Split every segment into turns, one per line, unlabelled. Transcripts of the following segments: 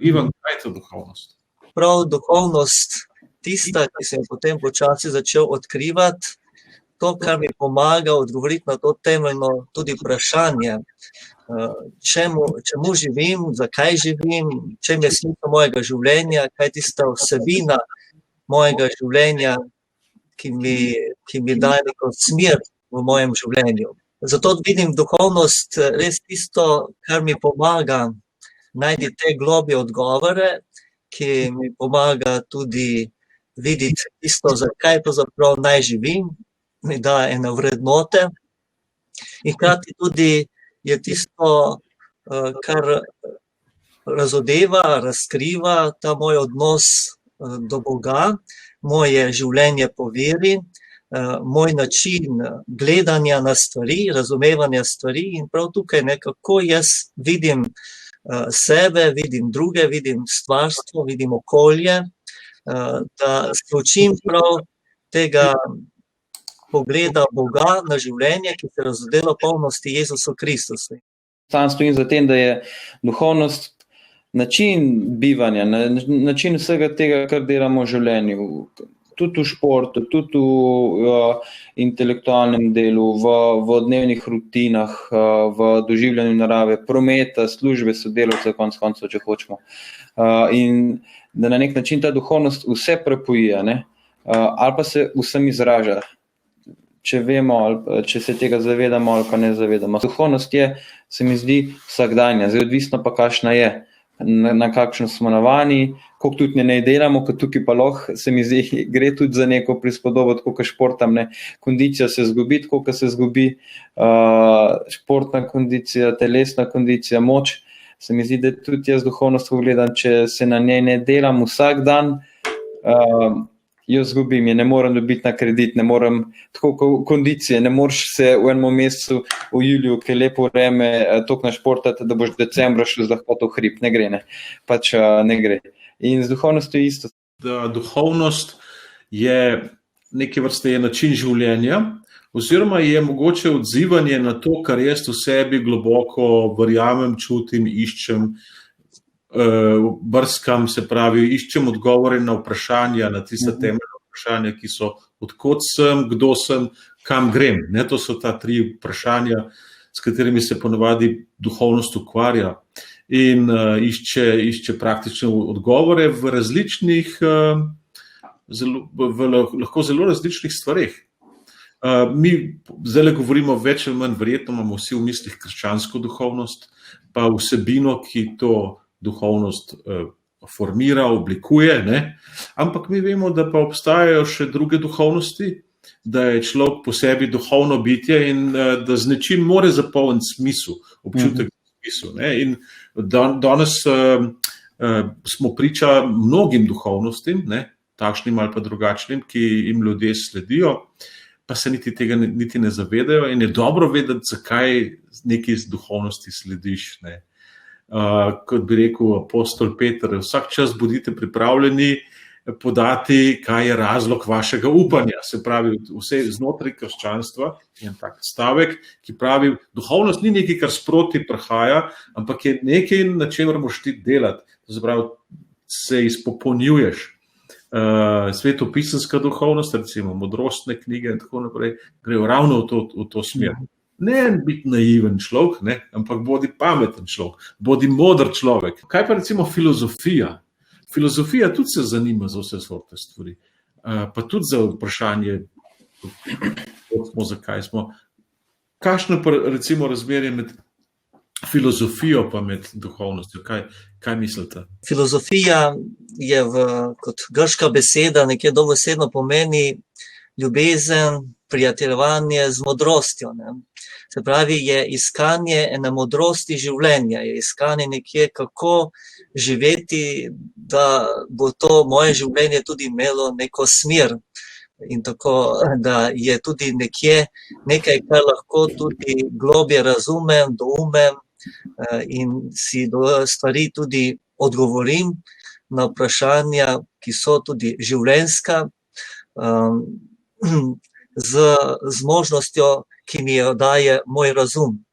Ivan, kaj je to duhovnost?
Prav duhovnost, tista, ki se je potem počasi začel odkrivati, to, kar mi pomaga odgovoriti na to temeljno tudi vprašanje, čemu živim, zakaj živim, čem je smisel mojega življenja, kaj je tista vsebina mojega življenja, ki mi daje neko smer v mojem življenju. Zato vidim duhovnost res tisto, kar mi pomaga najti te globje odgovore, ki mi pomaga tudi videti tisto, zakaj pravzaprav naj živim, mi daje ene vrednote. In hkrati tudi je tisto, kar razodeva, razkriva ta moj odnos do Boga, moje življenje po veri, moj način gledanja na stvari, razumevanja stvari in prav tukaj nekako jaz vidim sebe, vidim druge, vidim stvarstvo, vidim okolje, da se učim prav tega pogleda Boga na življenje, ki se razodeva polnosti Jezusu Kristusu.
Sam stojim za tem, da je duhovnost način bivanja, način vsega tega, kar delamo v življenju, tudi v športu, tudi v intelektualnem delu, v dnevnih rutinah, v doživljanju narave, prometa, službe, sodelavcev, konec koncev, če hočemo. In da na nek način ta duhovnost vse prepoji, ali pa se vsem izraža, če vemo, ali če se tega zavedamo ali pa ne zavedamo. Duhovnost je, se mi zdi, vsakdanja, zdaj odvisno pa kakšna je. Na kakšno smo navani, koliko tudi ne delamo, kot tukaj pa lahko, se mi zdi, gre tudi za neko prispodobo, tako kot športam, kondicija se zgubi, tako kot se zgubi športna kondicija, telesna kondicija, moč. Se mi zdi, da tudi jaz duhovnost gledam, če se na njej ne delam vsak dan, jo zgubim, je ne morem dobiti na kredit, ne morem tako kondicije, ne moreš se v enem mesecu v juliju, ki je lepo vreme, toliko našportati, da boš decembra šel z lahkoto v hrib, ne gre, pač ne gre. In z duhovnostjo je isto.
Da duhovnost je neke vrste je način življenja, oziroma je mogoče odzivanje na to, kar jaz v sebi globoko verjamem, čutim, iščem, brskam, se pravi, iščem odgovore na vprašanja, na tiste temeljne vprašanja, ki so odkot sem, kdo sem, kam grem. To so ta 3 vprašanja, s katerimi se ponavadi duhovnost ukvarja in išče praktične odgovore v različnih, lahko zelo različnih stvareh. Mi zdaj govorimo več ali manj, verjetno imamo vsi v mislih krščansko duhovnost, pa vsebino, ki to duhovnost formira, oblikuje, ampak mi vemo, da pa obstajajo še druge duhovnosti, da je človek po sebi duhovno bitje in da z nečim more zapolniti smisel, občutek smisel. In danes smo priča mnogim duhovnostim, takšnim ali pa drugačnim, ki jim ljudje sledijo, pa se tega niti ne zavedajo in je dobro vedeti, zakaj neki duhovnosti slediš, kot bi rekel apostol Peter, vsak čas bodite pripravljeni podati, kaj je razlog vašega upanja. Se pravi, vse znotraj krščanstva je en tak stavek, ki pravi, duhovnost ni nekaj, kar sproti prihaja, ampak je nekaj, na čemer moraš ti delati. To se pravi, se izpopolnjuješ. Svetopisanska duhovnost, recimo modrostne knjige in tako naprej, grejo ravno v to smer. Ne biti naiven človek, ampak bodi pameten človek, bodi moder človek. Kaj pa recimo filozofija? Filozofija tudi se zanima za vse sorte stvari, pa tudi za vprašanje, zakaj smo. Kakšno pa recimo razmerje med filozofijo pa med duhovnostjo? Kaj mislite?
Filozofija je kot grška beseda nekje dobesedno pomeni ljubezen, prijateljevanje z modrostjo. Se pravi, je iskanje ene modrosti življenja, je iskanje nekje, kako živeti, da bo to moje življenje tudi imelo neko smer. In tako, da je tudi nekaj, kar lahko tudi globje razumem, doumem in si do stvari tudi odgovorim na vprašanja, ki so tudi življenjska, z možnostjo, ki mi jo daje moj razum,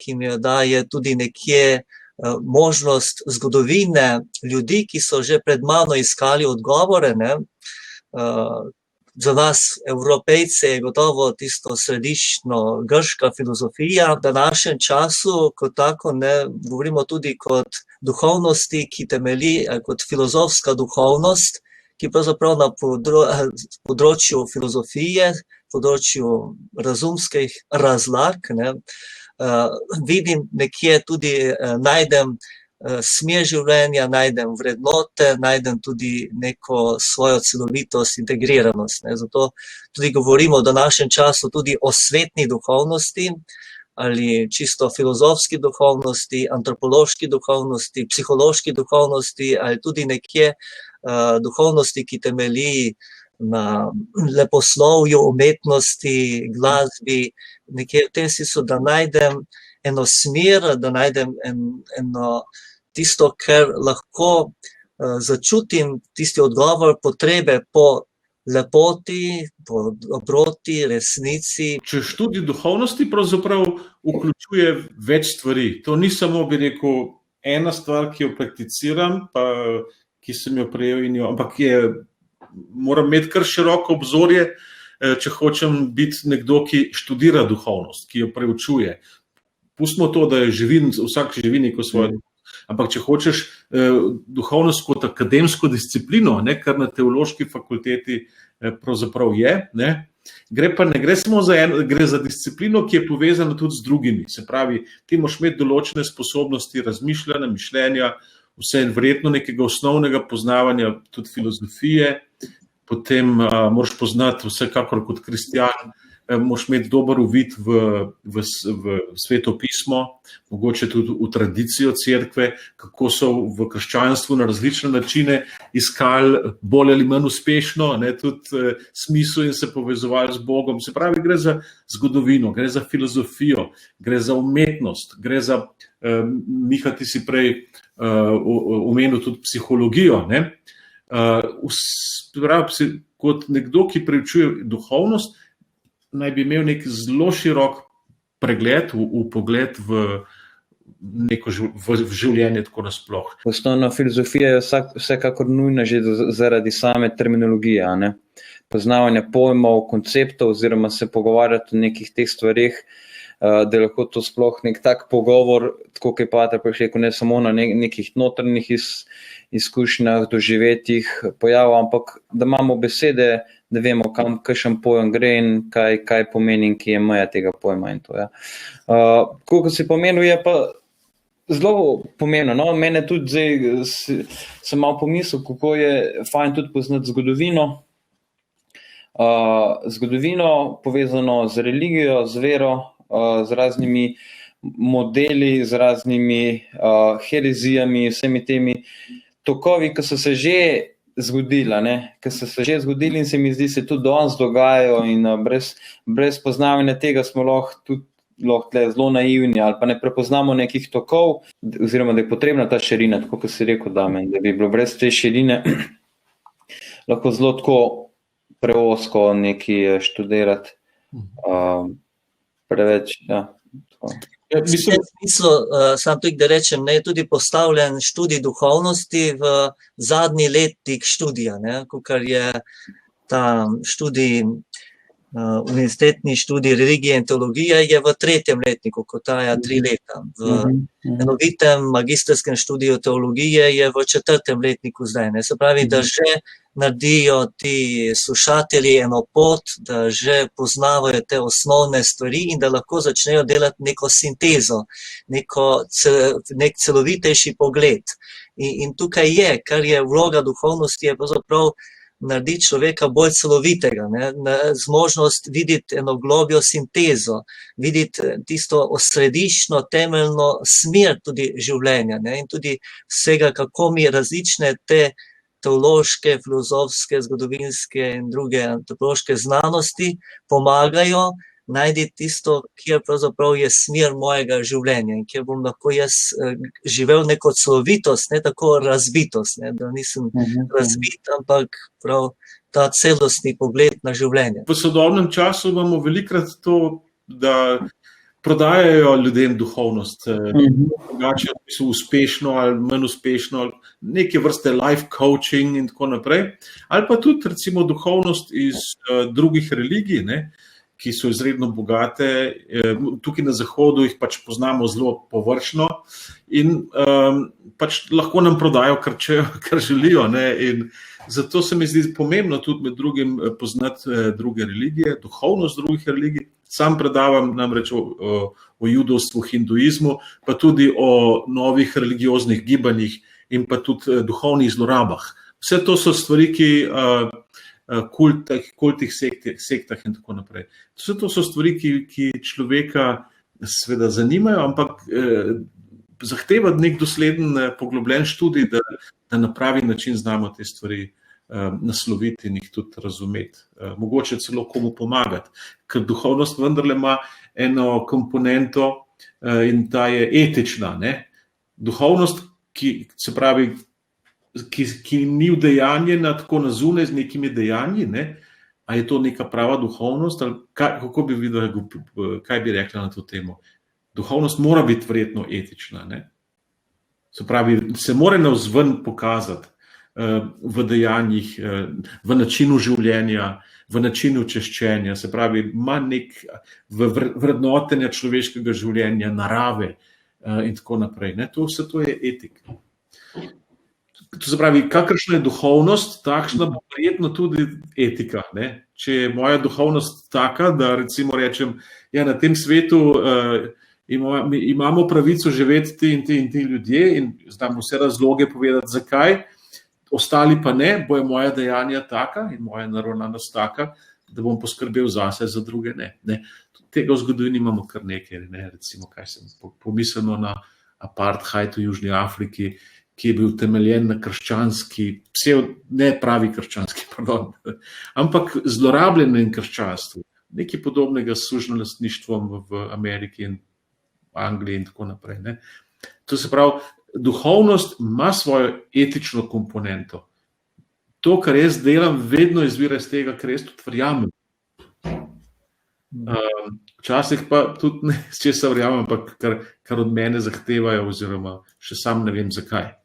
ki mi jo daje tudi nekje možnost zgodovine ljudi, ki so že pred mano iskali odgovore, ne. Za nas, Evropejce, je gotovo tisto središčno grška filozofija. V današnjem času, kot tako, ne, govorimo tudi kot duhovnosti, ki temelji, kot filozofska duhovnost, ki pravzaprav na področju filozofije, področju razumskih razlag, ne, vidim nekje tudi, najdem smer življenja, najdem vrednote, najdem tudi neko svojo celovitost, integriranost, ne. Zato tudi govorimo v današnjem času tudi o svetni duhovnosti ali čisto filozofski duhovnosti, antropološki duhovnosti, psihološki duhovnosti ali tudi nekje duhovnosti, ki temelji na leposlovju, umetnosti, glasbi, nekje v tem smislu, da najdem eno smer, da najdem eno tisto, kar lahko začutim, tisti odgovor, potrebe po lepoti, po dobroti, resnici.
Če študij duhovnosti pravzaprav vključuje več stvari. To ni samo, bi rekel, ena stvar, ki jo prakticiram, pa ki sem jo prejel in jo, ampak moram imeti kar široko obzorje, če hočem biti nekdo, ki študira duhovnost, ki jo preučuje. Pustimo to, da vsak živi neko svojo. Ampak če hočeš duhovnost kot akademsko disciplino, ne, kar na teološki fakulteti pravzaprav je, ne, ne gre samo gre za disciplino, ki je povezana tudi z drugimi. Se pravi, ti moraš imeti določene sposobnosti razmišljanja, mišljenja, vse verjetno nekega osnovnega poznavanja tudi filozofije, potem moraš poznati vsekakor kot kristjan, moraš imeti dober uvid v Sveto pismo, mogoče tudi v tradicijo cerkve, kako so v krščanstvu na različne načine iskali bolj ali manj uspešno, ne, tudi smisel in se povezovali z Bogom. Se pravi, gre za zgodovino, gre za filozofijo, gre za umetnost, gre za, Miha, ti si prej omenil tudi psihologijo, ne. Kot nekdo, ki preučuje duhovnost, naj bi imel nek zelo širok pregled, pogled v neko življenje tako nasploh.
Osnovna filozofija je vsekakor nujna že zaradi same terminologije, ne? Poznavanja pojmov, konceptov oziroma se pogovarjati o nekih teh stvarih, da je lahko to sploh nek tak pogovor, tako kot je Pater rekel, ne samo na nekih notranjih izkušnjah, doživetjih pojavov, ampak da imamo besede, da vemo, kakšen pojem gre in kaj pomeni in kje je meja tega pojma in to. Ja. Kot si pomenil, je pa zelo pomembno. No? Mene tudi zdaj sem malo pomislil, kako je fajn tudi poznati zgodovino. Zgodovino povezano z religijo, z vero, z raznimi modeli, z raznimi herezijami, vsemi temi tokovi, ki so se že zgodili in se mi zdi, se tudi danes dogajajo in brez poznavanja tega smo lahko zelo naivni ali pa ne prepoznamo nekih tokov, oziroma da je potrebna ta širina, tako kot si rekel, Damjan, da bi bilo brez te širine lahko zelo tako preosko nekaj študirati. Preveč, ja.
V tem smislu, sam tudi, da rečem, je tudi postavljen študij duhovnosti v zadnji letnik študija, kakor je ta študij, univerzitetni študij religije in teologije je v 3. letniku, ko traja 3 leta. V enovitem magistrskem študiju teologije je v 4. letniku zdaj. Se pravi, da že naredijo ti slušatelji eno pot, da že poznavajo te osnovne stvari in da lahko začnejo delati neko sintezo, nek celovitejši pogled. In tukaj je, kar je vloga duhovnosti, je pravzaprav narediti človeka bolj celovitega, z možnost videti eno globjo sintezo, videti tisto osrediščno, temeljno smer tudi življenja, in tudi vsega, kako mi različne te teološke, filozofske, zgodovinske in druge antropološke znanosti pomagajo najti tisto, kjer pravzaprav je smer mojega življenja in kjer bom lahko jaz živel neko celovitost, ne tako razbitost, da nisem razbit, ampak prav ta celostni pogled na življenje.
V sodobnem času imamo velikrat to, da prodajajo ljudem duhovnost, drugače so uspešno ali manj uspešno, neke vrste life coaching in tako naprej, ali pa tudi recimo duhovnost iz drugih religij, ne, ki so izredno bogate, tukaj na Zahodu jih pač poznamo zelo površno in pač lahko nam prodajo, kar želijo. Ne? In zato se mi zdi pomembno tudi med drugim poznati druge religije, duhovnost drugih religij. Sam predavam namreč o judovstvu, hinduizmu, pa tudi o novih religioznih gibanjih in pa tudi duhovnih zlorabah. Vse to so stvari, ki kultih, sektah in tako naprej. Vse to so stvari, ki človeka seveda zanimajo, ampak zahteva nek dosleden, poglobljen študij, da na pravi način znamo te stvari nasloviti in jih tudi razumeti. Mogoče celo komu pomagati, ker duhovnost vendarle ima eno komponento in ta je etična. Ne? Duhovnost, se pravi, ki ni vdejanjena tako na zunaj z nekimi dejanji, ne? A je to neka prava duhovnost? Ali kako bi videli, kaj bi rekla na to temo? Duhovnost mora biti verjetno etična. Ne? Se pravi, se mora navzven pokazati v dejanjih, v načinu življenja, v načinu češčenja, se pravi, ima nek vrednotenja človeškega življenja, narave in tako naprej. Ne? Vse to je etika. To se pravi, kakršna je duhovnost, takšna bo verjetno tudi etika. Ne? Če je moja duhovnost taka, da recimo rečem, ja, na tem svetu imamo pravico živeti ti in ti ljudje in znam vse razloge povedati, zakaj, ostali pa ne, bojo moja dejanja taka in moja naravnanost taka, da bom poskrbel zase, za druge ne. Tega v zgodovini imamo kar nekaj. Ne? Recimo, kaj sem pomislil na apartheid v Južni Afriki, ki je bil temeljen na krščanski, ne pravi krščanski, pardon, ampak zlorabljenem krščanstvu. Nekaj podobnega s sužnjelastništvom v Ameriki in Angliji in tako naprej. Ne. To se pravi, duhovnost ima svojo etično komponento. To, kar jaz delam, vedno izvira iz tega, kar jaz tudi verjamem. Včasih pa tudi ne, s česa verjamem, ampak kar od mene zahtevajo, oziroma še sam ne vem zakaj.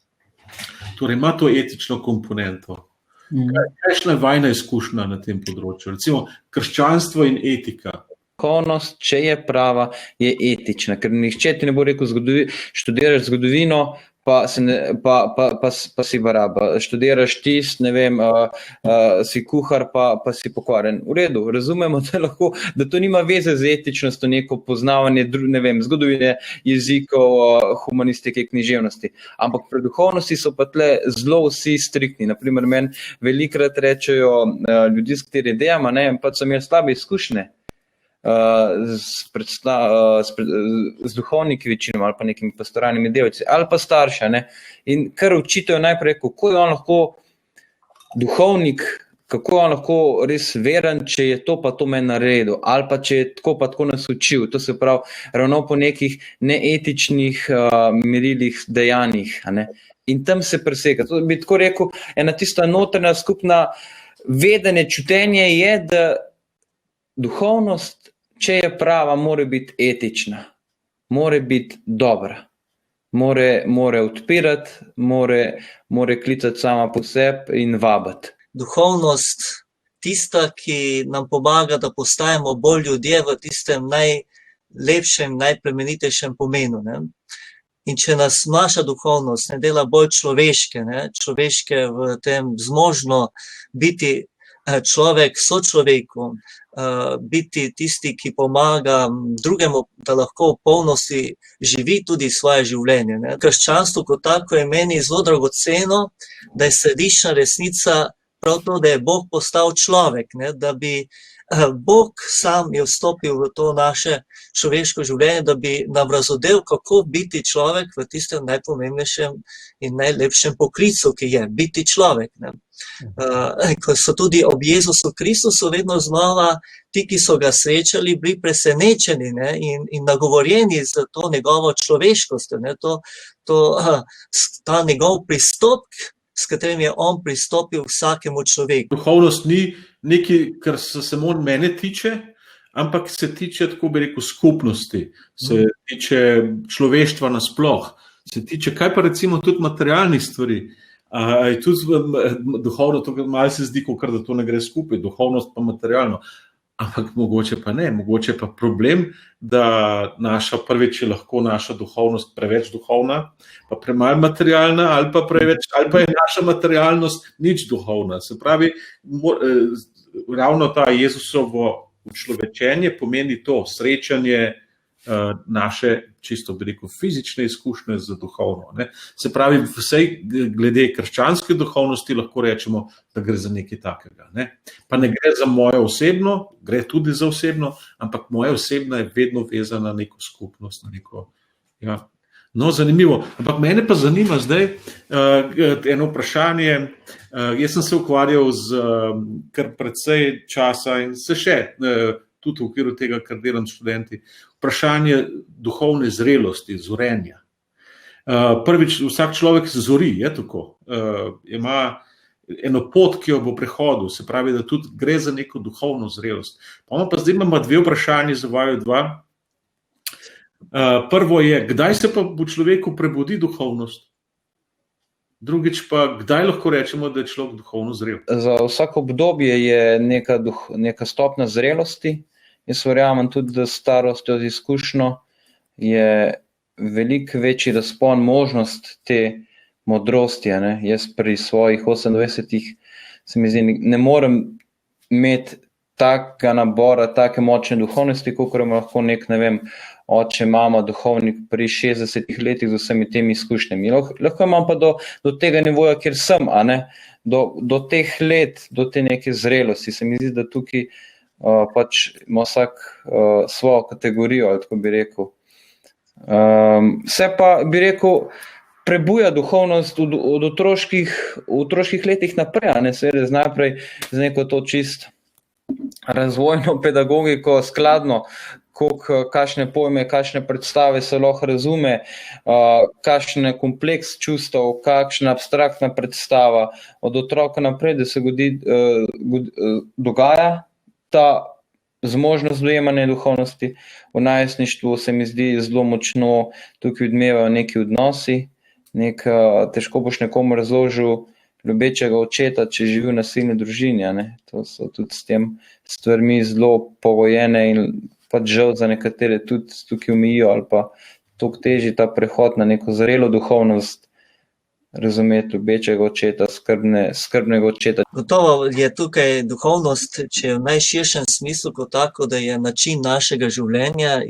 Torej, ima to etično komponento. Kakšna je vajna izkušnja na tem področju? Recimo, krščanstvo in etika.
Duhovnost, če je prava, je etična, ker nihče ti ne bo rekel, študiraš zgodovino, pa si baraba, študiraš ne vem, si kuhar, pa si pokvaren. V redu, razumemo, da to nima veze z etičnostjo, neko poznavanje, ne vem, zgodovine, jezikov, humanistike, književnosti. Ampak pri duhovnosti so pa tle zelo vsi striktni. Naprimer, meni velikrat rečejo ljudi, s kateri delamo, pa so imeli slabe izkušnje z duhovniki večinoma ali pa nekimi pastoralnimi delavci ali pa starša. Ne? In kar učitev najprej, kako je on lahko duhovnik, kako je on lahko res veren, če je to pa to meni naredil, ali pa če je tako pa tako nas učil. To se pravi, ravno po nekih neetičnih merilih, dejanjih. Ne? In tam se preseka. To bi tako rekel, ena tista notranja skupna vedenje, čutenje je, da duhovnost, če je prava, mora biti etična, mora biti dobra, mora odpirati, mora klicati sama po sebi in vabiti.
Duhovnost, tista, ki nam pomaga, da postajamo bolj ljudje v tistem najlepšem, najplemenitejšem pomenu. Ne? In če nas naša duhovnost ne dela bolj človeške, človeške v tem zmožno biti človek sočloveku, biti tisti, ki pomaga drugemu, da lahko v polnosti živi tudi svoje življenje. Ne. Krščanstvo kot tako je meni zelo dragoceno, da je središčna resnica prav to, da je Bog postal človek, ne, da bi Bog sam je vstopil v to naše človeško življenje, da bi nam razodel, kako biti človek v tistem najpomembnejšem in najlepšem poklicu, ki je biti človek. Ne. Ko so tudi ob Jezusu Kristusu vedno znova ti, ki so ga srečali, bili presenečeni, ne, in nagovorjeni za to njegovo človeškost, ne, ta njegov pristop, s katerim je on pristopil vsakemu človeku.
Duhovnost ni nekaj, kar se samo mene tiče, ampak se tiče, tako bi rekel, skupnosti, se tiče človeštva nasploh, se tiče, kaj pa recimo tudi materialnih stvari. Je tudi duhovno, to malo se zdi, kot da to ne gre skupaj, duhovnost pa materialno. Ampak mogoče pa ne, mogoče pa problem, da prvič je lahko naša duhovnost preveč duhovna, pa premalo materialna, ali pa je naša materialnost nič duhovna. Se pravi, ravno ta Jezusovo učlovečenje pomeni to srečanje naše, čisto bi rekel, fizične izkušnje z duhovno. Ne? Se pravi, vsej glede krščanske duhovnosti lahko rečemo, da gre za nekaj takega. Ne? Pa ne gre za moje osebno, gre tudi za osebno, ampak moja osebna je vedno vezana na neko skupnost, na neko, ja. No, zanimivo. Ampak mene pa zanima zdaj eno vprašanje. Jaz sem se ukvarjal z kar precej časa in se še tudi v okviru tega, kar delam s študenti, vprašanje duhovne zrelosti, zorenja. Prvič, vsak človek se zori, je tako. Ima eno pot, ki jo bo prehodil, se pravi, da tudi gre za neko duhovno zrelost. Pa zdaj imamo dve vprašanje za vaju dva. Prvo je, kdaj se pa v človeku prebudi duhovnost? Drugič pa, kdaj lahko rečemo, da je človek duhovno zrel?
Za vsako obdobje je neka stopnja zrelosti. Jaz verjamem tudi, da s starostjo, z izkušnjo je veliko večji razpon, možnost te modrosti. Ne? Jaz pri svojih 28 se mi zdi, ne morem imeti takega nabora, take močne duhovnosti, kot ima lahko nek, ne vem, oče, mama, duhovnik pri 60 letih z vsemi temi izkušnjami. Lahko imam pa do tega nivoja, kjer sem, a ne? Do teh let, do te neke zrelosti. Se mi zdi, da tukaj pač ima vsak svojo kategorijo, ali tako bi rekel. Se pa bi rekel, prebuja duhovnost od otroških letih naprej, a ne? Seveda najprej z neko to čist razvojno pedagogiko skladno, kakšne pojme, kakšne predstave se lahko razume, kakšen kompleks čustev, kakšna abstraktna predstava od otroka naprej, da se dogaja ta zmožnost dojemanja duhovnosti. V najstništvu se mi zdi zelo močno tukaj odmevajo neki odnosi, težko boš nekomu razložil ljubečega očeta, če živi v nasilni družini. Ne? To so tudi s tem stvarmi zelo pogojene in pa žal za nekatere tudi tukaj omejijo ali pa toliko teži ta prehod na neko zrelo duhovnost, razumeti ljubečega očeta, skrbnega očeta.
Gotovo je tukaj duhovnost, če v najširšem smislu kot tako, da je način našega življenja,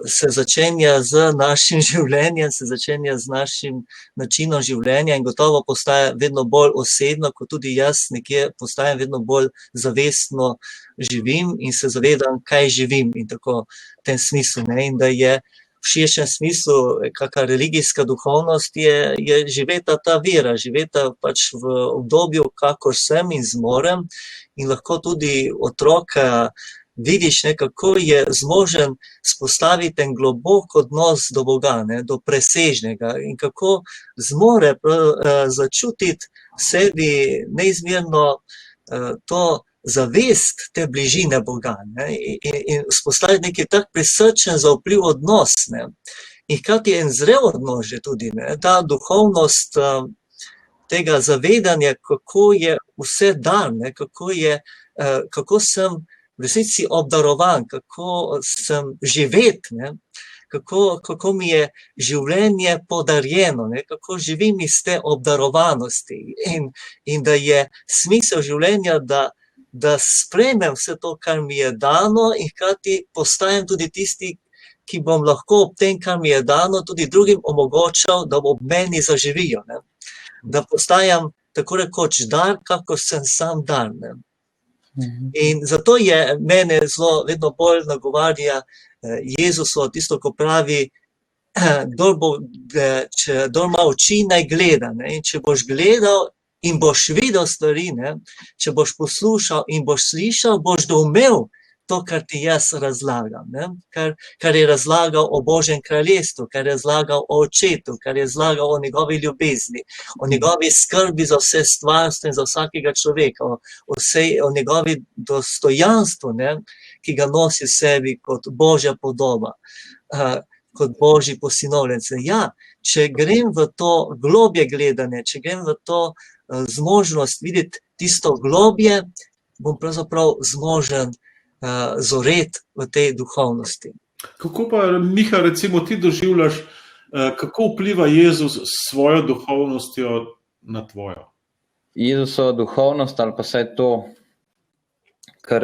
se začenja z našim življenjem, se začenja z našim načinom življenja in gotovo postaja vedno bolj osebno, kot tudi jaz nekje postajam vedno bolj zavestno živim in se zavedam, kaj živim in tako v tem smislu. Ne? In da je v širšem smislu, kakšna religijska duhovnost je živeta ta vera, živeta pač v obdobju, kakor sem in zmorem in lahko tudi otroka vidiš, kako je zmožen spostaviti en globok odnos do Boga, do presežnega in kako zmore začutiti v sebi neizmerno to zavest te bližine Boga in spostaviti neki tak prisrčen zaupljiv odnos. In hkrati je en zrel odnos že tudi, ta duhovnost tega zavedanja, kako je vse dan, kako sem v resnici obdarovan, kako sem živet, kako mi je življenje podarjeno, kako živim iz te obdarovanosti in da je smisel življenja, da sprejmem vse to, kar mi je dano in hkrati postajam tudi tisti, ki bom lahko ob tem, kar mi je dano, tudi drugim omogočal, da ob meni zaživijo. Da postajam tako rekoč dar, kako sem sam dar. In zato je mene zelo vedno bolj nagovarja Jezusovo tisto, ko pravi, kdor ima oči, naj gleda. In če boš gledal in boš videl stvari, če boš poslušal in boš slišal, boš doumel to, kar ti jaz razlagam, ne? Kar je razlagal o Božjem kraljestvu, kar je razlagal o očetu, kar je razlagal o njegovi ljubezni, o njegovi skrbi za vse stvarstvo in za vsakega človeka, o njegovi dostojanstvu, ne? Ki ga nosi v sebi kot Božja podoba, kot Božji posinovljenec. Ja, če grem v to globje gledanje, če grem v to zmožnost videti tisto globje, bom pravzaprav zmožen zoreti v tej duhovnosti.
Kako pa, Miha, recimo ti doživljaš, kako vpliva Jezus s svojo duhovnostjo na tvojo?
Jezusova duhovnost ali pa vsaj to, kar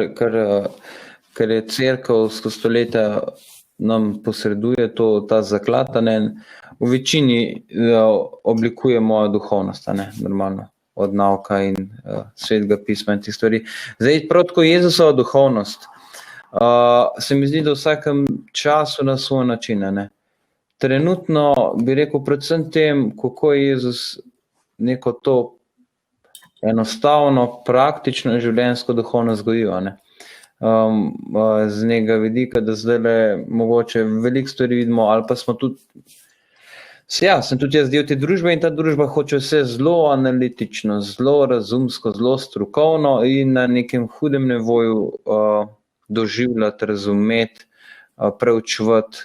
je cerkev skozi stoletja nam posreduje, ta zaklad, v večini oblikuje mojo duhovnost, normalno, od nauka in svetega pisma in tih stvari. Zdaj, prav tako Jezusova duhovnost se mi zdi, da v vsakem času na svoj način. Trenutno bi rekel predvsem tem, kako je Jezus neko to enostavno, praktično življenjsko duhovnost gojil. Z njega vidika, da zdaj mogoče veliko stvari vidimo, ali pa smo tudi, sem tudi jaz del te družbe in ta družba hoče vse zelo analitično, zelo razumsko, zelo strokovno in na nekem hudem nivoju doživljati, razumeti, preučevati.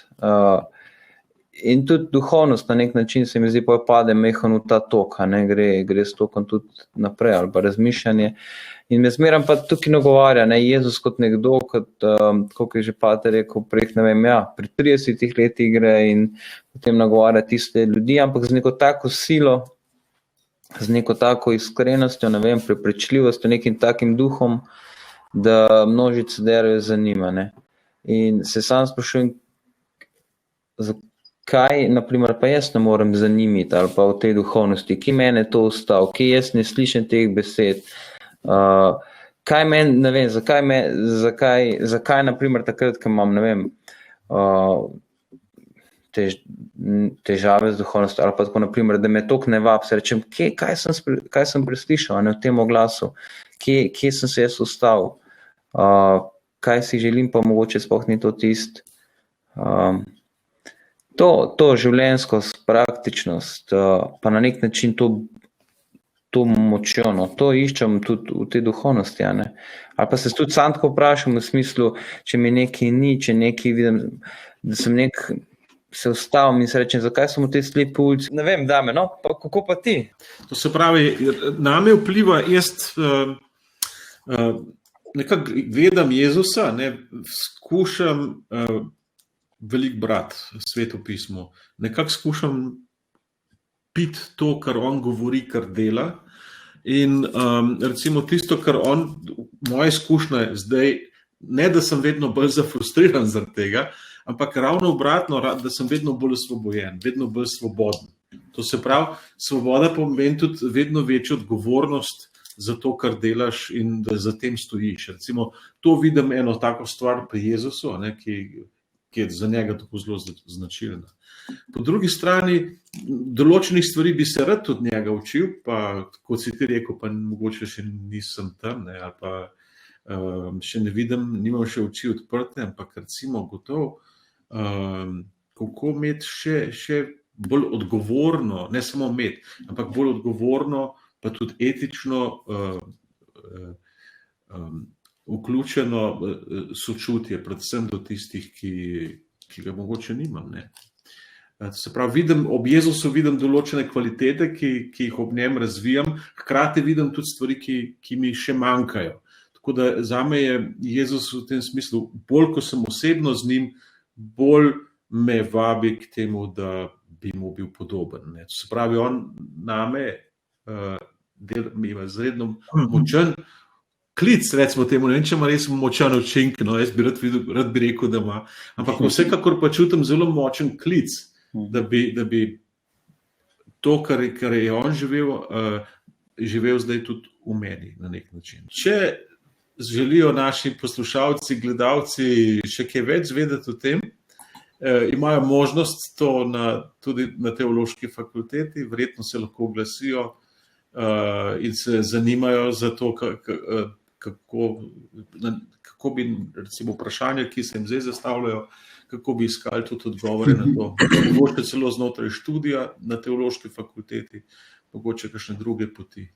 In tudi duhovnost na nek način se mi zdi pade mehano v ta tok, gre s tokom tudi naprej ali pa razmišljanje. In me zmeram pa tukaj nagovarja, Jezus kot nekdo, kot je že pater rekel, prek, pri 30 letih gre in potem nagovarja tiste ljudi, ampak z neko tako silo, z neko tako iskrenostjo, prepričljivostjo, nekim takim duhom, da množice derajo zanima. In se sam sprašujem, zakaj, naprimer, pa jaz ne morem zanimiti ali pa v tej duhovnosti, ki mene to ustav, ki jaz ne slišim teh besed. Kaj meni, zakaj naprimer takrat, ko imam, težave z duhovnostjo, ali pa tako naprimer, da me toliko ne vab, se rečem, kaj sem preslišal v tem oglasu, kje sem se jaz ustavil, kaj si želim, pa mogoče sploh ni to tisto. To življenjskost, praktičnost, pa na nek način to močjo, to iščem tudi v tej duhovnosti. Ali pa se tudi sam tako vprašam v smislu, če mi nekaj ni, če nekaj vidim, da sem se ustavim in se rečem, zakaj sem v tej slepi ulici. Ne vem, dame, pa kako pa ti?
To se pravi, name vpliva, jaz nekako gledam Jezusa, skušam veliko brati Sveto pismo, nekako skušam piti to, kar on govori, kar dela. In recimo tisto, kar moja izkušnja je zdaj, ne da sem vedno bolj zafrustriran zaradi tega, ampak ravno obratno, da sem vedno bolj osvobojen, vedno bolj svoboden. To se pravi, svoboda pomeni tudi vedno večjo odgovornost za to, kar delaš in da za tem stojiš. Recimo, to vidim eno tako stvar pri Jezusu, ki je za njega tako zelo značilna. Po drugi strani, določenih stvari bi se rad od njega učil, pa kot si ti rekel, pa mogoče še nisem tam, ali pa še ne vidim, nimam še oči odprte, ampak recimo gotovo, kako imeti še bolj odgovorno, ne samo imeti, ampak bolj odgovorno, pa tudi etično vključeno sočutje, predvsem do tistih, ki ga mogoče nimam. Se pravi, ob Jezusu vidim določene kvalitete, ki jih ob njem razvijam, hkrati vidim tudi stvari, ki mi še manjkajo. Tako da zame je Jezus v tem smislu, bolj ko sem osebno z njim, bolj me vabi k temu, da bi mu bil podoben. Se pravi, on name ima izredno močan klic, recimo temu, ne vem, če ima res močan učink, jaz bi rad bi rekel, da ima, ampak vsekakor pa čutim zelo močan klic, da bi to, kar je on živel zdaj tudi v meni na nek način. Če želijo naši poslušalci, gledalci še kaj več vedeti o tem, imajo možnost to tudi na teološki fakulteti, verjetno se lahko oglasijo in se zanimajo za to, kako bi, recimo, vprašanja, ki se jim zdaj zastavljajo, kako bi iskali tudi odgovore na to. Mogoče celo znotraj študija na teološki fakulteti, mogoče kakšne druge poti.